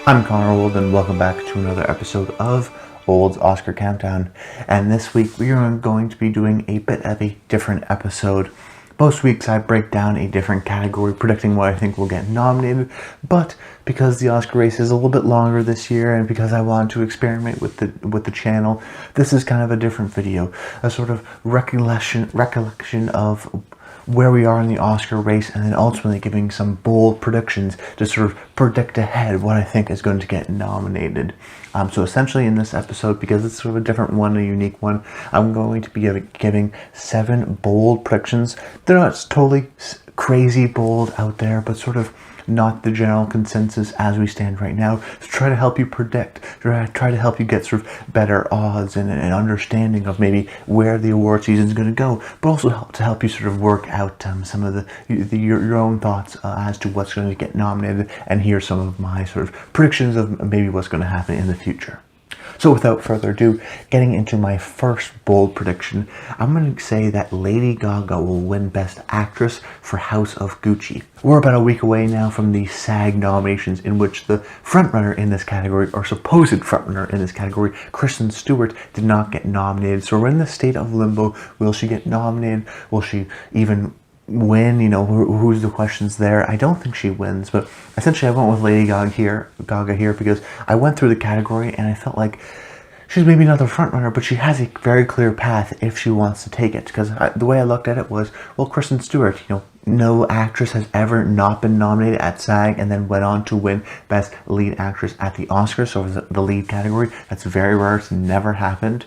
I'm Connor Old, and welcome back to another episode of Old's Oscar Countdown. And this week we are going to be doing a bit of a different episode. Most weeks I break down a different category, predicting what I think will get nominated, but because the Oscar race is a little bit longer this year, and because I want to experiment with the channel, this is kind of a different video, a sort of recollection of where we are in the Oscar race, and then ultimately giving some bold predictions to sort of predict ahead what I think is going to get nominated. So essentially in this episode, because it's sort of a different one, a unique one, I'm going to be giving 7 bold predictions. They're not totally crazy bold out there, but sort of not the general consensus as we stand right now, to try to help you predict, try to help you get sort of better odds and an understanding of maybe where the award season is going to go, but also to help you sort of work out some of your own thoughts as to what's going to get nominated, and hear some of my sort of predictions of maybe what's going to happen in the future. So without further ado, getting into my first bold prediction, I'm going to say that Lady Gaga will win Best Actress for House of Gucci. We're about a week away now from the SAG nominations, in which the frontrunner in this category, or supposed frontrunner in this category, Kristen Stewart, did not get nominated. So we're in the state of limbo. Will she get nominated? Will she even win? Who's the questions there? I don't think she wins, but essentially I went with Lady Gaga here because I went through the category and I felt like she's maybe not the front runner, but she has a very clear path if she wants to take it. Because the way I looked at it was, well, Kristen Stewart, no actress has ever not been nominated at SAG and then went on to win Best Lead Actress at the Oscars. So the lead category, that's very rare. It's never happened.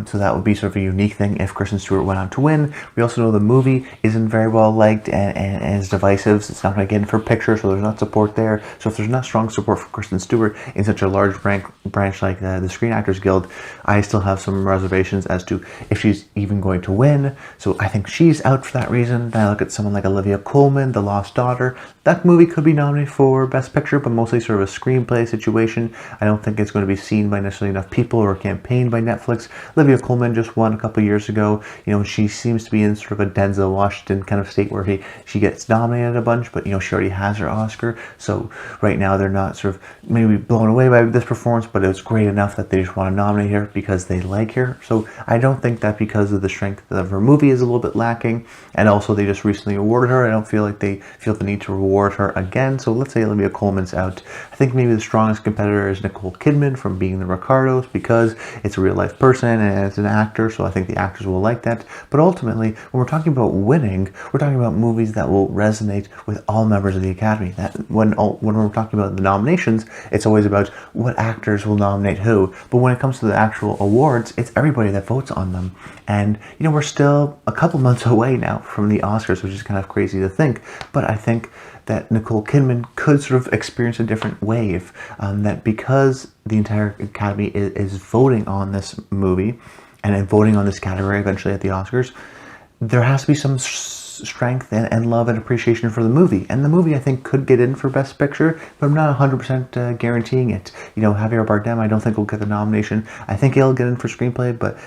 So that would be sort of a unique thing if Kristen Stewart went on to win. We also know the movie isn't very well liked and is divisive. So it's not going to get in for picture, so there's not support there. So if there's not strong support for Kristen Stewart in such a large branch like the Screen Actors Guild, I still have some reservations as to if she's even going to win. So I think she's out for that reason. Then I look at someone like Olivia Colman, The Lost Daughter. That movie could be nominated for Best Picture, but mostly sort of a screenplay situation. I don't think it's going to be seen by necessarily enough people or campaigned by Netflix. Olivia Colman just won a couple years ago. She seems to be in sort of a Denzel Washington kind of state where she gets nominated a bunch, but she already has her Oscar. So right now they're not sort of maybe blown away by this performance, but it's great enough that they just want to nominate her because they like her. So I don't think that because of the strength of her movie is a little bit lacking, and also they just recently awarded her. I don't feel like they feel the need to reward her again. So let's say Olivia Colman's out. I think maybe the strongest competitor is Nicole Kidman from Being the Ricardos, because it's a real life person and it's an actor. So I think the actors will like that. But ultimately, when we're talking about winning, we're talking about movies that will resonate with all members of the Academy. That when we're talking about the nominations, it's always about what actors will nominate who. But when it comes to the actual awards, it's everybody that votes on them. And we're still a couple months away now from the Oscars, which is kind of crazy to think, but I think that Nicole Kidman could sort of experience a different wave, that because the entire Academy is voting on this movie and voting on this category eventually at the Oscars, there has to be some strength and love and appreciation for the movie. And the movie, I think, could get in for Best Picture, but I'm not 100% guaranteeing it. Javier Bardem, I don't think will get the nomination. I think he'll get in for screenplay, but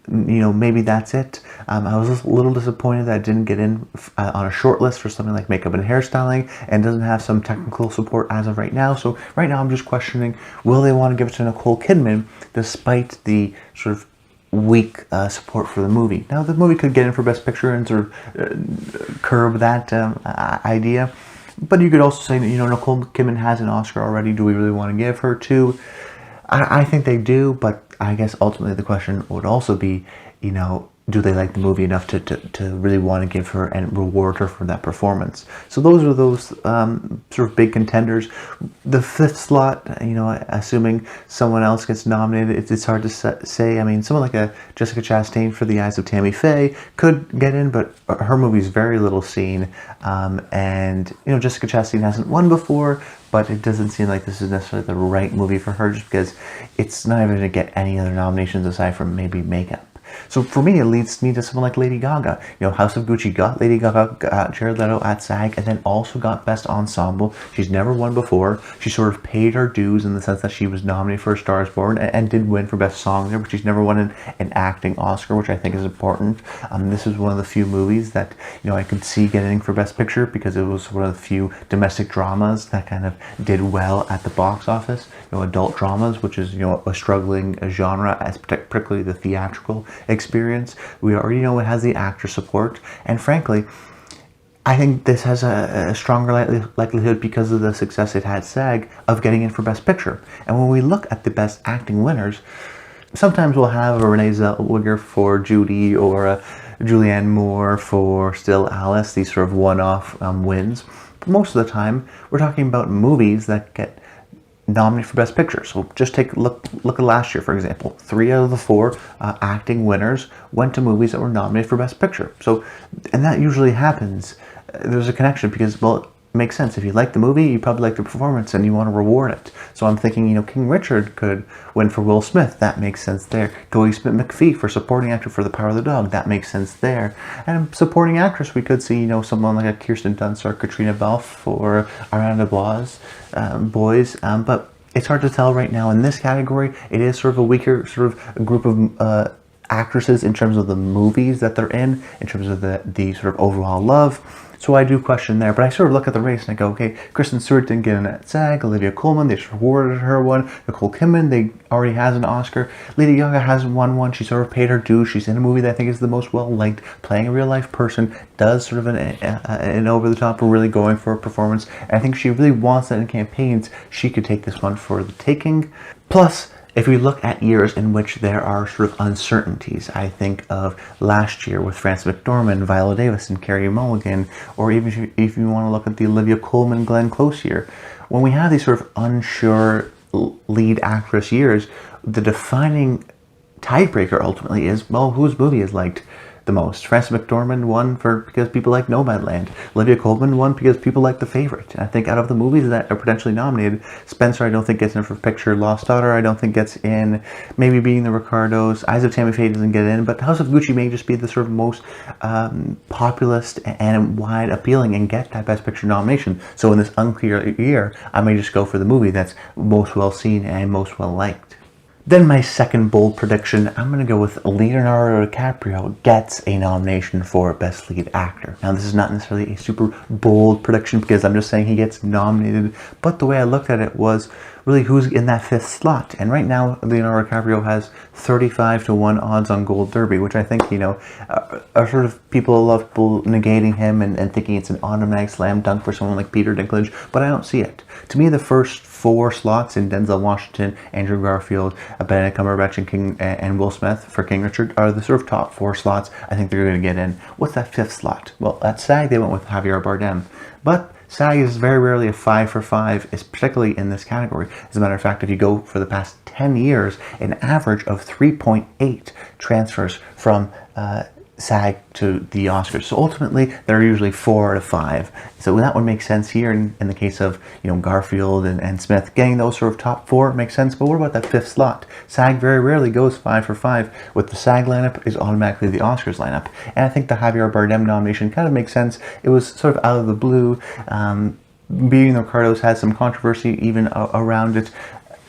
maybe that's it. I was a little disappointed that it didn't get in on a short list for something like makeup and hairstyling, and doesn't have some technical support as of right now. So right now I'm just questioning, will they want to give it to Nicole Kidman despite the sort of weak support for the movie? Now the movie could get in for Best Picture and sort of curb that idea, but you could also say that Nicole Kidman has an Oscar already. Do we really want to give her to? I think they do, but I guess ultimately the question would also be, do they like the movie enough to really want to give her and reward her for that performance? So those are those sort of big contenders. The fifth slot, assuming someone else gets nominated, it's hard to say. I mean, someone like a Jessica Chastain for The Eyes of Tammy Faye could get in, but her movie's very little seen. And Jessica Chastain hasn't won before, but it doesn't seem like this is necessarily the right movie for her, just because it's not even going to get any other nominations aside from maybe makeup. So for me, it leads me to someone like Lady Gaga. House of Gucci got Lady Gaga, got Jared Leto at SAG, and then also got Best Ensemble. She's never won before. She sort of paid her dues in the sense that she was nominated for A Star Is Born and did win for Best Song there, but she's never won an acting Oscar, which I think is important. This is one of the few movies that I could see getting for Best Picture because it was one of the few domestic dramas that kind of did well at the box office. Adult dramas, which is a struggling genre, as particularly the theatrical experience. We already know it has the actor support, and frankly, I think this has a stronger likelihood because of the success it had SAG of getting in for Best Picture. And when we look at the Best Acting winners, sometimes we'll have a Renee Zellweger for Judy or a Julianne Moore for Still Alice, these sort of one-off wins. But most of the time, we're talking about movies that get nominated for Best Picture. So just take a look at last year, for example. 3 out of the 4 acting winners went to movies that were nominated for Best Picture. So, and that usually happens. There's a connection because, well, it makes sense. If you like the movie, you probably like the performance and you want to reward it. So I'm thinking, King Richard could win for Will Smith. That makes sense there. Cody Smith-McPhee for supporting actor for The Power of the Dog. That makes sense there. And supporting actress, we could see, someone like a Kirsten Dunst or Katrina Balfe for Ariana DeBose, Boys. But it's hard to tell right now in this category. It is sort of a weaker sort of group of actresses in terms of the movies that they're in terms of the sort of overall love. So I do question there, but I sort of look at the race and I go, okay, Kristen Stewart didn't get in at SAG, Olivia Colman, they just rewarded her one, Nicole Kidman, they already has an Oscar, Lady Gaga hasn't won one, she sort of paid her due, she's in a movie that I think is the most well-liked, playing a real-life person, does sort of an over-the-top, really going for a performance, and I think she really wants that in campaigns, she could take this one for the taking. Plus, if we look at years in which there are sort of uncertainties, I think of last year with Frances McDormand, Viola Davis, and Carey Mulligan, or even if you want to look at the Olivia Colman, Glenn Close year, when we have these sort of unsure lead actress years, the defining tiebreaker ultimately is, well, whose movie is liked the most. Frances McDormand won because people like Nomadland. Olivia Colman won because people like The Favorite. And I think out of the movies that are potentially nominated, Spencer I don't think gets in for Picture. Lost Daughter I don't think gets in. Maybe Being the Ricardos. Eyes of Tammy Faye doesn't get in. But House of Gucci may just be the sort of most populist and wide appealing and get that Best Picture nomination. So in this unclear year, I may just go for the movie that's most well seen and most well liked. Then my second bold prediction, I'm going to go with Leonardo DiCaprio gets a nomination for Best Lead Actor. Now this is not necessarily a super bold prediction because I'm just saying he gets nominated, but the way I looked at it was really who's in that 5th slot. And right now Leonardo DiCaprio has 35-1 odds on Gold Derby, which I think, are sort of people love people negating him and thinking it's an automatic slam dunk for someone like Peter Dinklage, but I don't see it. To me, the first 4 slots in Denzel Washington, Andrew Garfield, Benedict Cumberbatch, and Will Smith for King Richard are the sort of top 4 slots I think they're going to get in. What's that 5th slot? Well, at SAG they went with Javier Bardem, but SAG is very rarely a 5 for 5, is particularly in this category. As a matter of fact, if you go for the past 10 years, an average of 3.8 transfers from SAG to the Oscars. So ultimately, they're usually 4 out of 5. So that would make sense here in the case of Garfield and Smith. Getting those sort of top 4 makes sense, but what about that 5th slot? SAG very rarely goes 5 for 5. With the SAG lineup is automatically the Oscars lineup. And I think the Javier Bardem nomination kind of makes sense. It was sort of out of the blue. Being the Ricardos has some controversy even around it.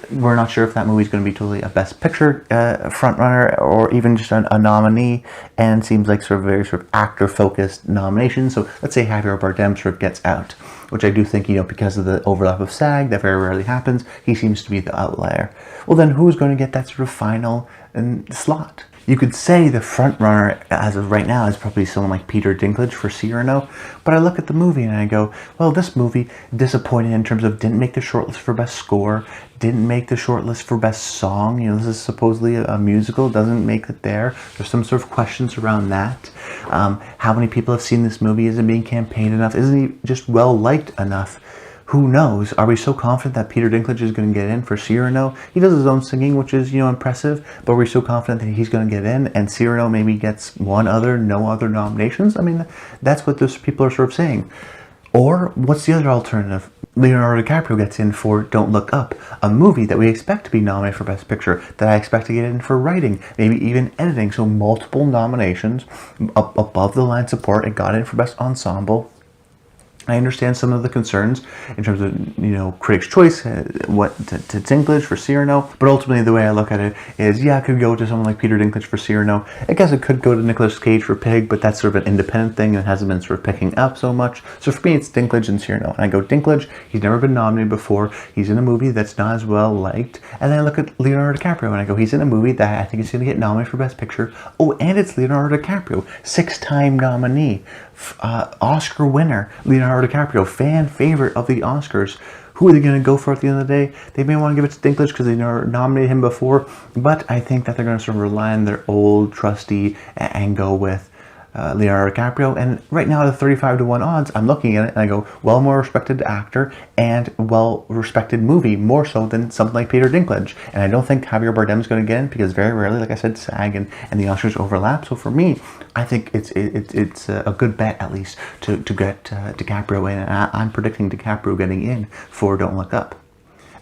We're not sure if that movie is going to be totally a Best Picture frontrunner or even just a nominee, and seems like sort of very sort of actor-focused nomination. So let's say Javier Bardem sort of gets out, which I do think, because of the overlap of SAG, that very rarely happens. He seems to be the outlier. Well, then who's going to get that sort of final slot? You could say the front runner as of right now is probably someone like Peter Dinklage for Cyrano, but I look at the movie and I go, well, this movie disappointed in terms of didn't make the shortlist for Best Score, didn't make the shortlist for Best Song. This is supposedly a musical, doesn't make it there. There's some sort of questions around that. How many people have seen this movie? Is it being campaigned enough? Isn't he just well liked enough? Who knows? Are we so confident that Peter Dinklage is going to get in for Cyrano? He does his own singing, which is, impressive, but are we so confident that he's going to get in and Cyrano maybe gets no other nominations? I mean, that's what those people are sort of saying. Or what's the other alternative? Leonardo DiCaprio gets in for Don't Look Up, a movie that we expect to be nominated for Best Picture, that I expect to get in for writing, maybe even editing, so multiple nominations, above the line support. It got in for Best Ensemble. I understand some of the concerns in terms of, Critics' Choice, what to Dinklage for Cyrano, but ultimately the way I look at it is, yeah, it could go to someone like Peter Dinklage for Cyrano. I guess it could go to Nicolas Cage for Pig, but that's sort of an independent thing and hasn't been sort of picking up so much. So for me, it's Dinklage and Cyrano. And I go, Dinklage, he's never been nominated before. He's in a movie that's not as well liked. And then I look at Leonardo DiCaprio and I go, he's in a movie that I think is going to get nominated for Best Picture. Oh, and it's Leonardo DiCaprio, 6-time nominee. Oscar winner, Leonardo DiCaprio, fan favorite of the Oscars. Who are they going to go for at the end of the day? They may want to give it to Dinklage because they nominated him before, but I think that they're going to sort of rely on their old trusty and go with Leonardo DiCaprio. And right now, at the 35-1 odds, I'm looking at it and I go, well, more respected actor and well respected movie, more so than something like Peter Dinklage. And I don't think Javier Bardem is going to get in because very rarely, like I said, SAG and the Oscars overlap. So for me, I think it's a good bet at least to get DiCaprio in. And I'm predicting DiCaprio getting in for Don't Look Up.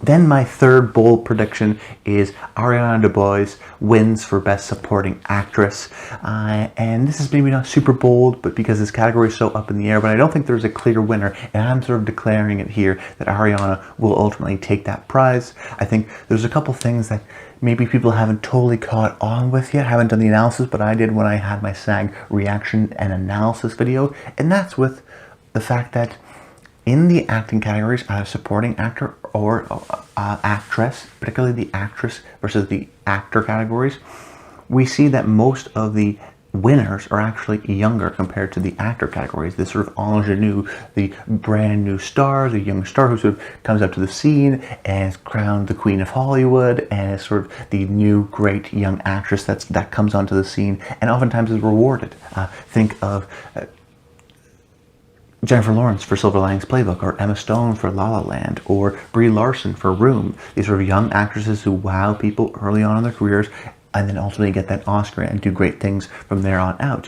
Then my third bold prediction is Ariana DeBose wins for Best Supporting Actress. And this is maybe not super bold, but because this category is so up in the air, but I don't think there's a clear winner. And I'm sort of declaring it here that Ariana will ultimately take that prize. I think there's a couple things that maybe people haven't totally caught on with yet, haven't done the analysis, but I did when I had my SAG reaction and analysis video. And that's with the fact that in the acting categories, supporting actor or actress, particularly the actress versus the actor categories, we see that most of the winners are actually younger compared to the actor categories. This sort of ingenue, the brand new star, the young star who sort of comes up to the scene and is crowned the Queen of Hollywood and is sort of the new great young actress that comes onto the scene and oftentimes is rewarded. Think of Jennifer Lawrence for Silver Linings Playbook, or Emma Stone for La La Land, or Brie Larson for Room. These sort of young actresses who wow people early on in their careers and then ultimately get that Oscar and do great things from there on out.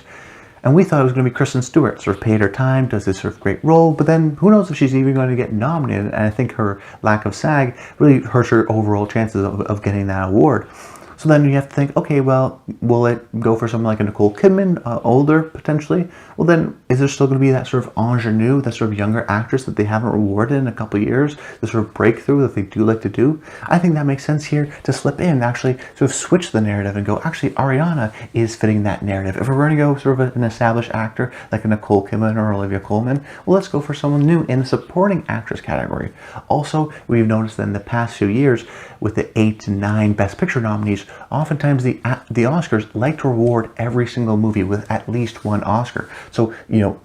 And we thought it was going to be Kristen Stewart, sort of paid her time, does this sort of great role, but then who knows if she's even going to get nominated. And I think her lack of SAG really hurts her overall chances of getting that award. So then you have to think, okay, well, will it go for someone like a Nicole Kidman, older potentially? Well, then is there still going to be that sort of ingenue, that sort of younger actress that they haven't rewarded in a couple of years, the sort of breakthrough that they do like to do? I think that makes sense here to slip in and actually sort of switch the narrative and go, actually, Ariana is fitting that narrative. If we're going to go sort of an established actor like a Nicole Kidman or Olivia Colman, well, let's go for someone new in the supporting actress category. Also, we've noticed that in the past few years, with the 8 to 9 Best Picture nominees, oftentimes the Oscars like to reward every single movie with at least one Oscar. So,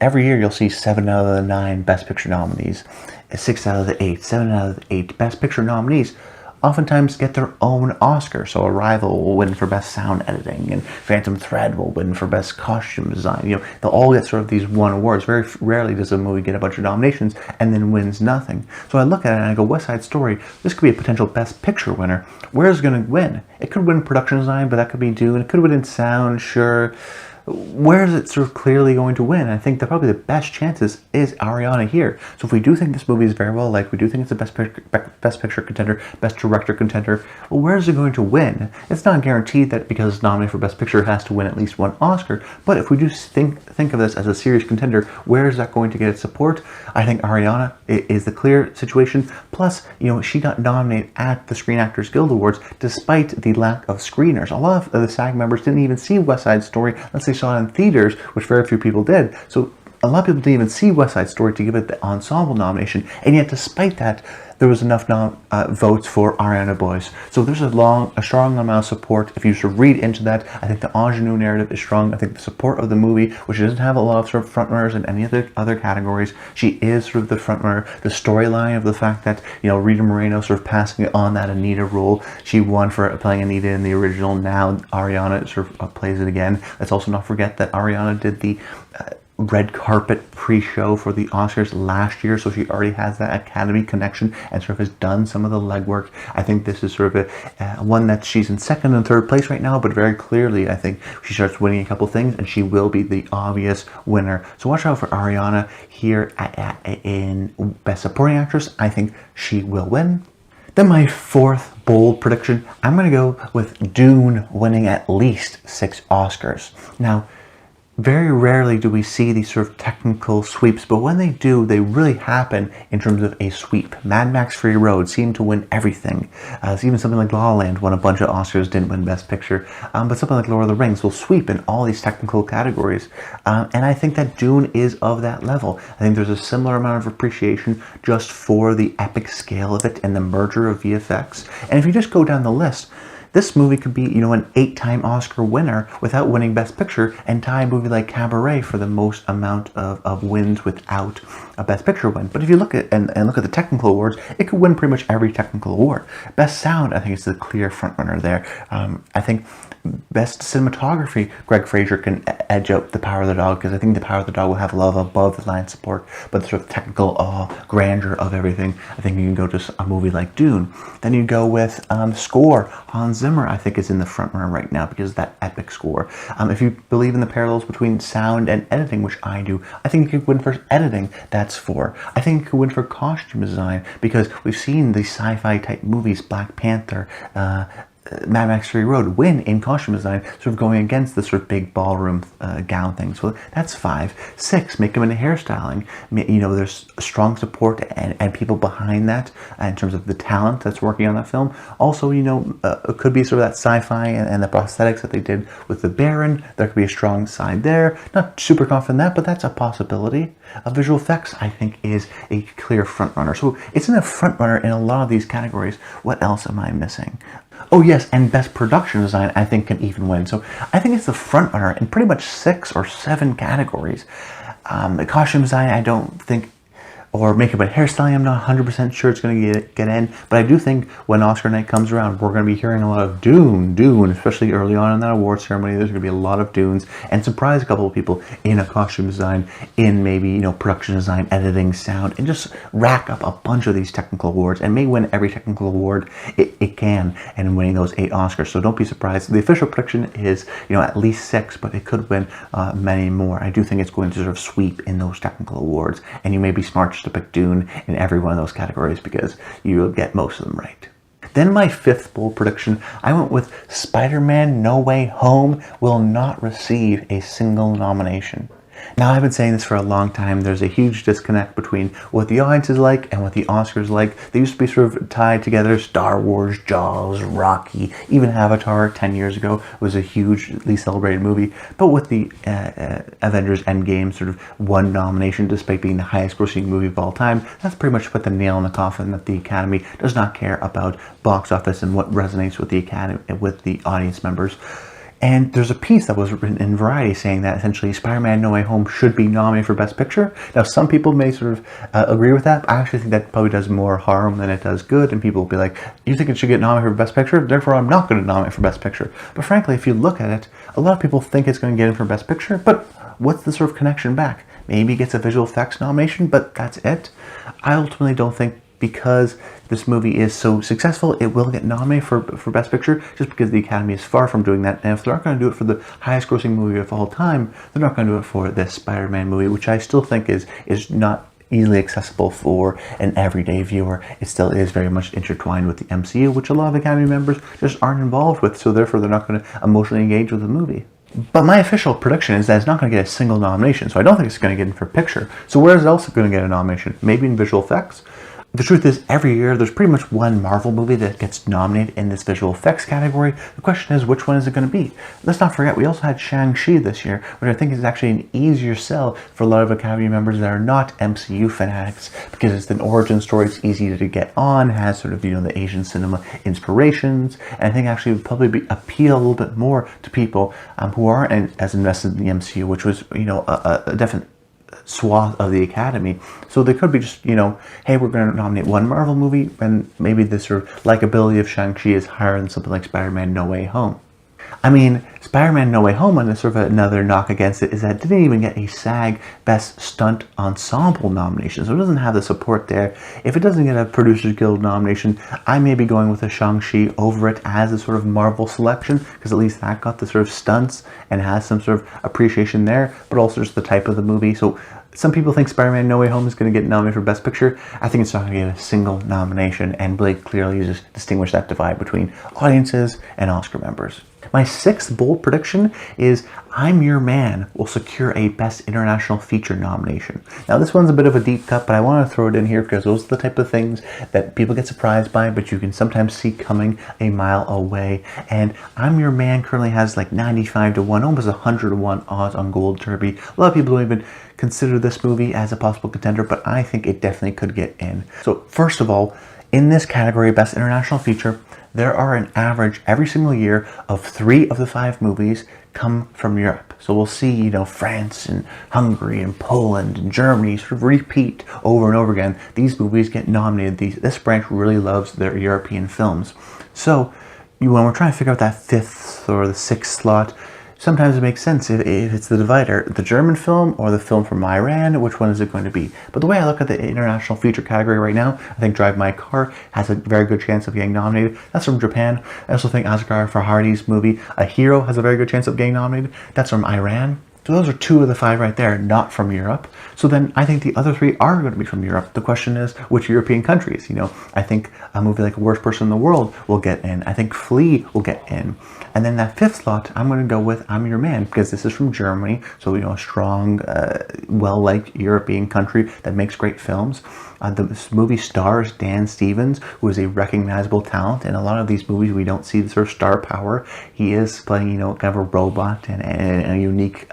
every year you'll see 7 out of the 9 Best Picture nominees, 6 out of the 8, 7 out of the 8 Best Picture nominees oftentimes get their own Oscar. So Arrival will win for Best Sound Editing, and Phantom Thread will win for Best Costume Design. They'll all get sort of these one awards. Very rarely does a movie get a bunch of nominations and then wins nothing. So I look at it and I go, West Side Story, this could be a potential Best Picture winner. Where's it going to win? It could win Production Design, but that could be Dune. It could win in Sound, sure. Where is it sort of clearly going to win? I think that probably the best chances is Ariana here. So if we do think this movie is very well liked, we do think it's a best picture contender, Best Director contender, well, where is it going to win? It's not guaranteed that because it's nominated for Best Picture, it has to win at least one Oscar. But if we do think of this as a serious contender, where is that going to get its support? I think Ariana is the clear situation. Plus, she got nominated at the Screen Actors Guild Awards despite the lack of screeners. A lot of the SAG members didn't even see West Side Story unless they saw it in theaters, which very few people did. So a lot of people didn't even see West Side Story to give it the ensemble nomination, and yet despite that, there was enough votes for Ariana DeBose. So there's a strong amount of support. If you sort of read into that, I think the ingenue narrative is strong. I think the support of the movie, which doesn't have a lot of sort of frontrunners in any other categories, she is sort of the frontrunner. The storyline of the fact that Rita Moreno sort of passing on that Anita role, she won for playing Anita in the original. Now Ariana sort of plays it again. Let's also not forget that Ariana did the red carpet pre-show for the Oscars last year, so she already has that Academy connection and sort of has done some of the legwork. I think this is sort of one that she's in second and third place right now, but very clearly I think she starts winning a couple things and she will be the obvious winner. So watch out for Ariana here in Best Supporting Actress. I think she will win. Then my fourth bold prediction, I'm going to go with Dune winning at least 6 Oscars. Now, very rarely do we see these sort of technical sweeps, but when they do, they really happen in terms of a sweep. Mad Max Fury Road seemed to win everything. Even something like La La Land won a bunch of Oscars, didn't win Best Picture. But something like Lord of the Rings will sweep in all these technical categories. And I think that Dune is of that level. I think there's a similar amount of appreciation just for the epic scale of it and the merger of VFX. And if you just go down the list, this movie could be, an 8-time Oscar winner without winning Best Picture and tie a movie like Cabaret for the most amount of wins without a Best Picture win. But if you look at and look at the technical awards, it could win pretty much every technical award. Best Sound, I think, is the clear frontrunner there. I think Best Cinematography, Greg Fraser can edge out The Power of the Dog, because I think The Power of the Dog will have a lot of above the line support, but the sort of technical grandeur of everything, I think you can go to a movie like Dune. Then you go with score. Hans Zimmer, I think, is in the front runner right now because of that epic score. If you believe in the parallels between sound and editing, which I do, I think you could win for editing. That's 4. I think you could win for costume design because we've seen these sci-fi type movies, Black Panther, Mad Max Fury Road, win in costume design, sort of going against the sort of big ballroom gown thing. So that's 5. 6, make them into hairstyling. There's strong support and people behind that in terms of the talent that's working on that film. Also, it could be sort of that sci-fi and the prosthetics that they did with the Baron. There could be a strong side there. Not super confident in that, but that's a possibility. Visual effects, I think, is a clear front runner. So it's in a front runner in a lot of these categories. What else am I missing? Oh yes, and Best Production Design I think can even win. So I think it's the front runner in pretty much 6 or 7 categories. The costume design I don't think, or makeup and hairstyling, I'm not 100% sure it's going to get in, but I do think when Oscar night comes around, we're going to be hearing a lot of Dune, especially early on in that award ceremony. There's going to be a lot of Dunes, and surprise a couple of people in a costume design, in maybe, production design, editing, sound, and just rack up a bunch of these technical awards, and may win every technical award it can, and winning those 8 Oscars, so don't be surprised. The official prediction is, at least 6, but it could win many more. I do think it's going to sort of sweep in those technical awards, and you may be smart to pick Dune in every one of those categories because you will get most of them right. Then my 5th bold prediction, I went with Spider-Man No Way Home will not receive a single nomination. Now, I've been saying this for a long time. There's a huge disconnect between what the audience is like and what the Oscars like. They used to be sort of tied together. Star Wars, Jaws, Rocky, even Avatar 10 years ago was a hugely celebrated movie. But with the Avengers Endgame sort of one nomination, despite being the highest grossing movie of all time, that's pretty much put the nail in the coffin that the Academy does not care about box office and what resonates with the Academy, with the audience members. And there's a piece that was written in Variety saying that essentially Spider-Man No Way Home should be nominated for Best Picture. Now, some people may sort of agree with that, but I actually think that probably does more harm than it does good, and people will be like, you think it should get nominated for Best Picture? Therefore, I'm not going to nominate for Best Picture. But frankly, if you look at it, a lot of people think it's going to get in for Best Picture, but what's the sort of connection back? Maybe it gets a visual effects nomination, but that's it. I ultimately don't think, because this movie is so successful, it will get nominated for Best Picture, just because the Academy is far from doing that. And if they're not going to do it for the highest grossing movie of all time, they're not going to do it for this Spider-Man movie, which I still think is not easily accessible for an everyday viewer. It still is very much intertwined with the MCU, which a lot of Academy members just aren't involved with, so therefore they're not going to emotionally engage with the movie. But my official prediction is that it's not going to get a single nomination, so I don't think it's going to get in for picture. So where is it also going to get a nomination? Maybe in visual effects? The truth is, every year there's pretty much one Marvel movie that gets nominated in this visual effects category. The question is, which one is it going to be? Let's not forget, we also had Shang-Chi this year, which I think is actually an easier sell for a lot of Academy members that are not MCU fanatics, because it's an origin story, it's easy to get on, has sort of, the Asian cinema inspirations, and I think actually would probably appeal a little bit more to people who aren't as invested in the MCU, which was, a definite swath of the Academy. So they could be just, hey, we're going to nominate one Marvel movie, and maybe the sort of likability of Shang-Chi is higher than something like Spider-Man No Way Home. I mean, Spider-Man No Way Home, and sort of another knock against it, is that it didn't even get a SAG Best Stunt Ensemble nomination, so it doesn't have the support there. If it doesn't get a Producers Guild nomination, I may be going with a Shang-Chi over it as a sort of Marvel selection, because at least that got the sort of stunts and has some sort of appreciation there, but also just the type of the movie. So some people think Spider-Man No Way Home is going to get nominated for Best Picture. I think it's not going to get a single nomination, and Blake clearly just distinguished that divide between audiences and Oscar members. My sixth bold prediction is I'm Your Man will secure a Best International Feature nomination. Now this one's a bit of a deep cut, but I want to throw it in here because those are the type of things that people get surprised by, but you can sometimes see coming a mile away. And I'm Your Man currently has like 95 to 1, almost 100 to 1 odds on Gold Derby. A lot of people don't even consider this movie as a possible contender, but I think it definitely could get in. So first of all, in this category, Best International Feature, there are an average every single year of 3 of the 5 movies come from Europe. So we'll see, France and Hungary and Poland and Germany sort of repeat over and over again. These movies get nominated. This branch really loves their European films. So when we're trying to figure out that 5th or the 6th slot, sometimes it makes sense if it's the divider, the German film or the film from Iran, which one is it going to be? But the way I look at the international feature category right now, I think Drive My Car has a very good chance of getting nominated. That's from Japan. I also think Asghar Farhadi's movie A Hero has a very good chance of getting nominated. That's from Iran. So those are 2 of the 5 right there, not from Europe. So then I think the other 3 are going to be from Europe. The question is, which European countries? I think a movie like Worst Person in the World will get in. I think Flea will get in. And then that 5th slot, I'm going to go with I'm Your Man, because this is from Germany. So, a strong, well-liked European country that makes great films. The movie stars Dan Stevens, who is a recognizable talent. In a lot of these movies, we don't see the sort of star power. He is playing, kind of a robot and a unique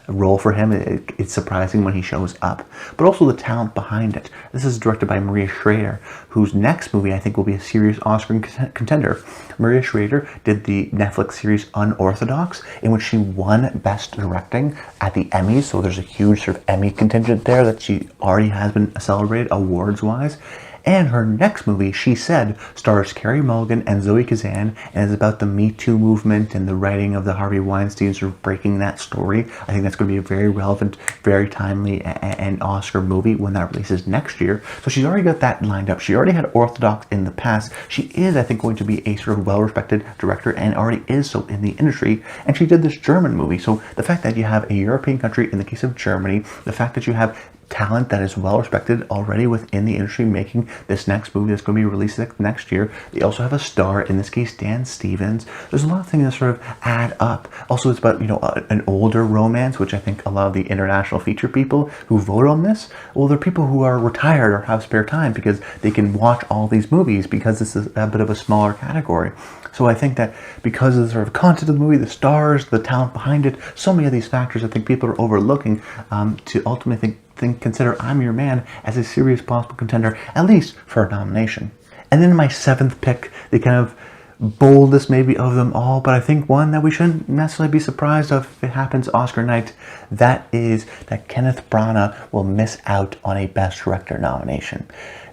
role for him. It's surprising when he shows up. But also the talent behind it. This is directed by Maria Schrader, whose next movie I think will be a serious Oscar contender. Maria Schrader did the Netflix series Unorthodox, in which she won Best Directing at the Emmys. So there's a huge sort of Emmy contingent there that she already has been celebrated awards-wise. And her next movie, She Said, stars Carey Mulligan and Zoe Kazan, and is about the Me Too movement and the writing of the Harvey Weinstein, sort of breaking that story. I think that's going to be a very relevant, very timely, and Oscar movie when that releases next year. So she's already got that lined up. She already had Orthodox in the past. She is, I think, going to be a sort of well-respected director, and already is so in the industry. And she did this German movie. So the fact that you have a European country, in the case of Germany, the fact that you have talent that is well respected already within the industry making this next movie that's going to be released next year. They also have a star, in this case Dan Stevens. There's a lot of things that sort of add up. Also, it's about an older romance, which I think a lot of the international feature people who vote on this, well, they're people who are retired or have spare time because they can watch all these movies, because this is a bit of a smaller category. So I think that because of the sort of content of the movie, the stars, the talent behind it, so many of these factors I think people are overlooking to ultimately consider I'm Your Man as a serious possible contender, at least for a nomination. And then my 7th pick, the kind of boldest maybe of them all, but I think one that we shouldn't necessarily be surprised of if it happens Oscar night, that is that Kenneth Branagh will miss out on a Best Director nomination.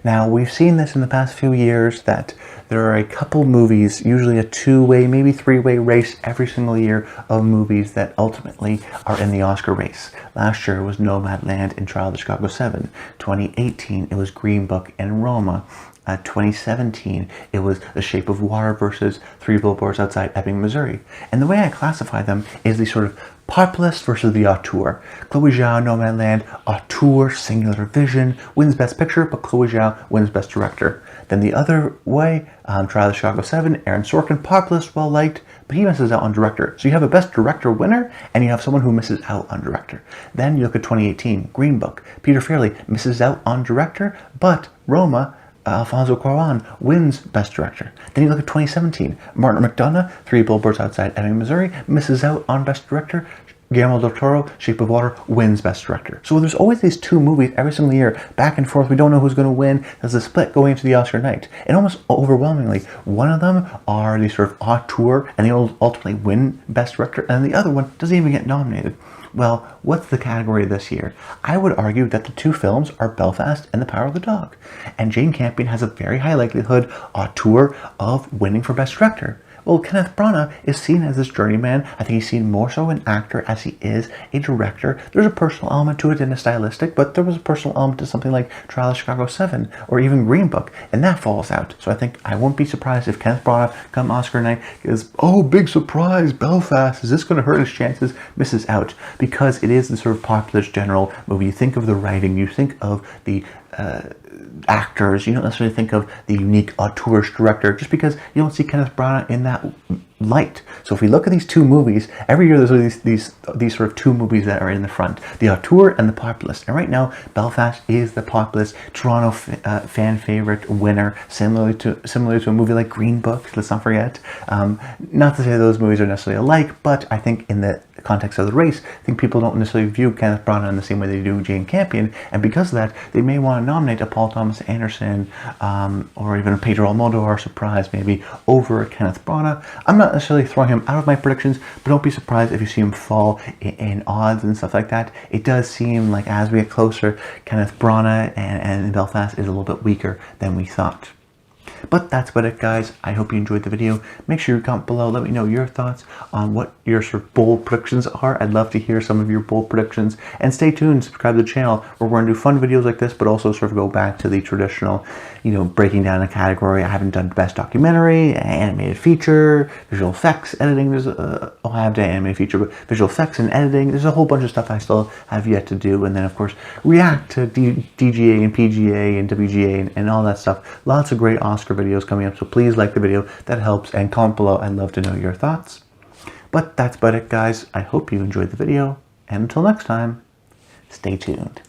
Now, we've seen this in the past few years, that there are a couple movies, usually a 2-way, maybe 3-way race every single year of movies that ultimately are in the Oscar race. Last year it was Nomadland and Trial of the Chicago 7. 2018 it was Green Book and Roma. 2017 it was The Shape of Water versus Three Billboards Outside Ebbing, Missouri. And the way I classify them is the sort of populist versus the auteur. Chloe Zhao, Nomadland, auteur, singular vision, wins Best Picture, but Chloe Zhao wins Best Director. Then the other way, Trial of the Chicago 7, Aaron Sorkin, populist, well-liked, but he misses out on Director. So you have a Best Director winner, and you have someone who misses out on Director. Then you look at 2018, Green Book. Peter Farrelly misses out on Director, but Roma, Alfonso Cuarón wins Best Director. Then you look at 2017. Martin McDonagh, Three Billboards Outside Ebbing, Missouri, misses out on Best Director. Guillermo del Toro, Shape of Water, wins Best Director. So there's always these 2 movies every single year, back and forth. We don't know who's going to win. There's a split going into the Oscar night. And almost overwhelmingly, one of them are the sort of auteur, and they will ultimately win Best Director, and the other one doesn't even get nominated. Well, what's the category this year? I would argue that the 2 films are Belfast and The Power of the Dog. And Jane Campion has a very high likelihood, auteur, of winning for Best Director. Well, Kenneth Branagh is seen as this journeyman. I think he's seen more so an actor as he is a director. There's a personal element to it and a stylistic, but there was a personal element to something like Trial of Chicago 7 or even Green Book, and that falls out. So I think I won't be surprised if Kenneth Branagh come Oscar night is, oh, big surprise, Belfast, is this going to hurt his chances? Misses out, because it is the sort of populist general movie. You think of the writing, you think of the actors, you don't necessarily think of the unique auteurist director, just because you don't see Kenneth Branagh in that light. So if we look at these two movies, every year there's these sort of two movies that are in the front, the auteur and the populist. And right now, Belfast is the populist, Toronto fan favorite winner, similarly to a movie like Green Book, let's not forget. Not to say those movies are necessarily alike, but I think in the context of the race, I think people don't necessarily view Kenneth Branagh in the same way they do Jane Campion, and because of that, they may want to nominate a Paul Thomas Anderson or even a Pedro Almodovar, surprise maybe, over Kenneth Branagh. I'm not necessarily throwing him out of my predictions, but don't be surprised if you see him fall in odds and stuff like that. It does seem like as we get closer, Kenneth Branagh and Belfast is a little bit weaker than we thought. But that's about it, guys. I hope you enjoyed the video. Make sure you comment below. Let me know your thoughts on what your sort of bold predictions are. I'd love to hear some of your bold predictions. And stay tuned. Subscribe to the channel, where we're going to do fun videos like this, but also sort of go back to the traditional, breaking down a category. I haven't done best documentary, animated feature, visual effects, editing. I have done animated feature, but visual effects and editing. There's a whole bunch of stuff I still have yet to do. And then, of course, react to DGA and PGA and WGA and all that stuff. Lots of great Oscar videos coming up, so please like the video. That helps, and comment below. I'd love to know your thoughts. But that's about it, guys. I hope you enjoyed the video, and until next time, stay tuned.